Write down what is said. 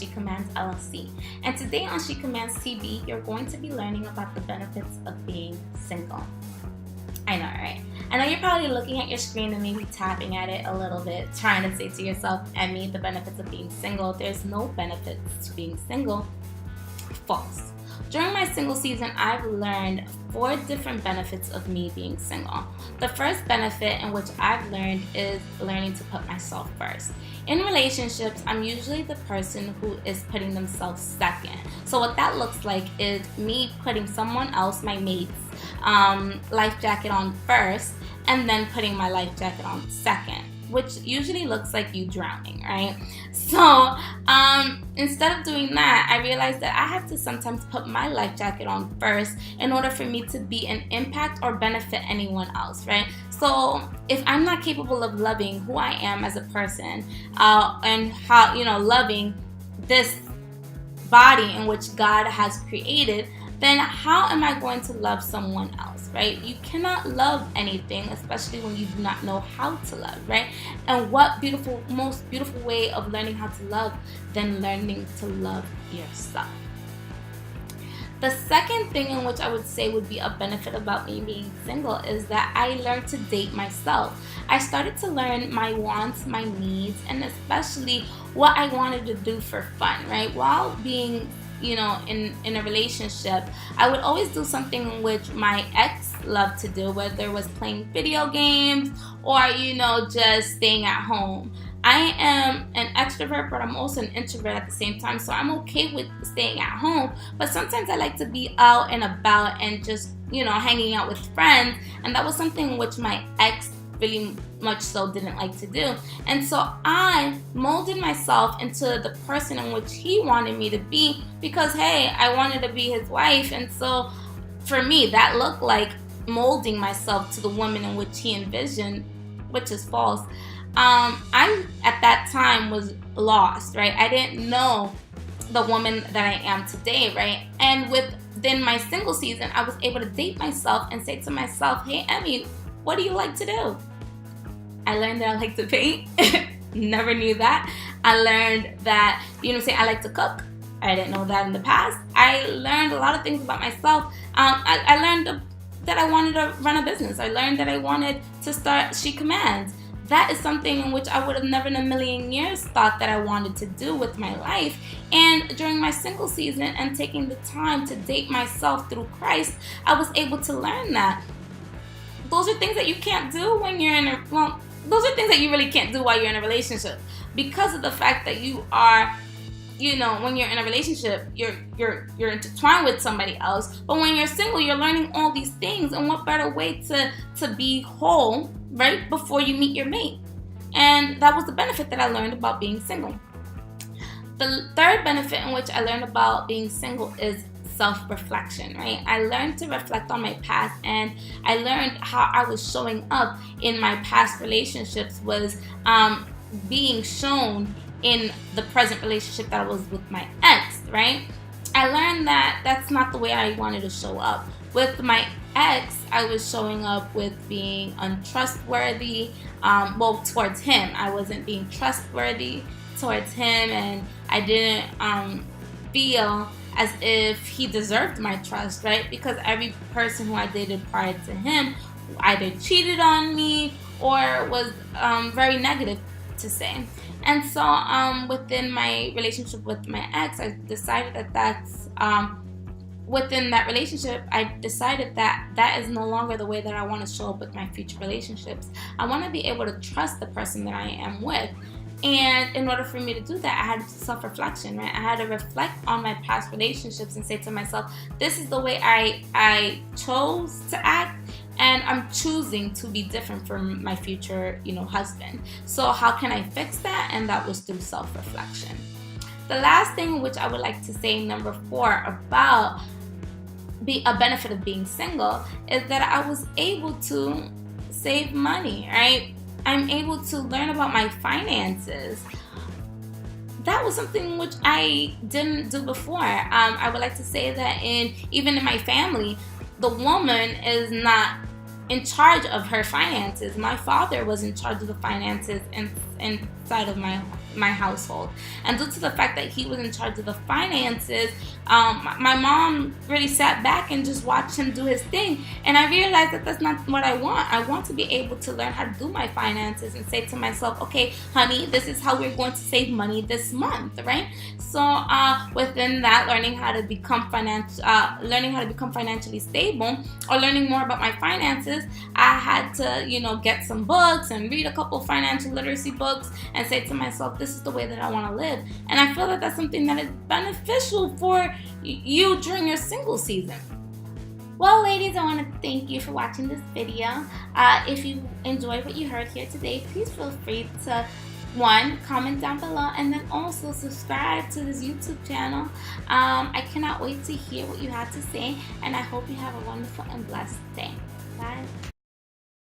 She Commands LLC. And today on She Commands TV, you're going to be learning about the benefits of being single. I know, right? I know you're probably looking at your screen and maybe tapping at it a little bit, trying to say to yourself, Emmy, the benefits of being single. There's no benefits to being single. False. During my single season, I've learned 4 different benefits of me being single. The first benefit in which I've learned is learning to put myself first. In relationships, I'm usually the person who is putting themselves second. So what that looks like is me putting someone else, my mate's life jacket on first, and then putting my life jacket on second, which usually looks like you drowning, right? So instead of doing that, I realized that I have to sometimes put my life jacket on first in order for me to be an impact or benefit anyone else, right? So if I'm not capable of loving who I am as a person and how, loving this body in which God has created, then how am I going to love someone else, right? You cannot love anything, especially when you do not know how to love, right? And what most beautiful way of learning how to love than learning to love yourself. The second thing in which I would say would be a benefit about me being single is that I learned to date myself. I started to learn my wants, my needs, and especially what I wanted to do for fun, right? While being in a relationship, I would always do something which my ex loved to do, whether it was playing video games or, just staying at home. I am an extrovert, but I'm also an introvert at the same time, so I'm okay with staying at home. But sometimes I like to be out and about and just, hanging out with friends, and that was something which my ex really much so didn't like to do. And so I molded myself into the person in which he wanted me to be because, hey, I wanted to be his wife. And so for me, that looked like molding myself to the woman in which he envisioned, which is false. I, at that time, was lost, right? I didn't know the woman that I am today, right? And within my single season, I was able to date myself and say to myself, hey, Emmy, what do you like to do? I learned that I like to paint. Never knew that. I learned that, I like to cook. I didn't know that in the past. I learned a lot of things about myself. I learned that I wanted to run a business. I learned that I wanted to start She Commands. That is something in which I would have never in a million years thought that I wanted to do with my life. And during my single season and taking the time to date myself through Christ, I was able to learn that. Those are things that you can't do when you're those are things that you really can't do while you're in a relationship, because of the fact that you are, when you're in a relationship, you're intertwined with somebody else. But when you're single, you're learning all these things, and what better way to be whole right before you meet your mate? And that was the benefit that I learned about being single. The third benefit in which I learned about being single is self-reflection, right? I learned to reflect on my past, and I learned how I was showing up in my past relationships was being shown in the present relationship that I was with my ex, right? I learned that that's not the way I wanted to show up. With my ex, I was showing up with being untrustworthy, towards him. I wasn't being trustworthy towards him, and I didn't feel as if he deserved my trust, right? Because every person who I dated prior to him either cheated on me or was very negative to say. And so within my relationship with my ex, I decided within that relationship, I decided that that is no longer the way that I want to show up with my future relationships. I want to be able to trust the person that I am with. And in order for me to do that, I had self-reflection, right? I had to reflect on my past relationships and say to myself, this is the way I chose to act, and I'm choosing to be different from my future, husband. So how can I fix that? And that was through self-reflection. The last thing which I would like to say, number 4, about a benefit of being single, is that I was able to save money, right? I'm able to learn about my finances. That was something which I didn't do before. I would like to say that even in my family, the woman is not in charge of her finances. My father was in charge of the finances inside of my my household. And due to the fact that he was in charge of the finances, my mom really sat back and just watched him do his thing. And I realized that that's not what I want. I want to be able to learn how to do my finances and say to myself, okay, honey, this is how we're going to save money this month, right? So within that, learning how to become financially stable, or learning more about my finances, I had to, get some books and read a couple financial literacy books and say to myself, this is the way that I want to live. And I feel that that's something that is beneficial for you during your single season. Well, ladies, I want to thank you for watching this video. If you enjoyed what you heard here today, please feel free to comment down below, and then also subscribe to this YouTube channel. I cannot wait to hear what you have to say, and I hope you have a wonderful and blessed day. Bye.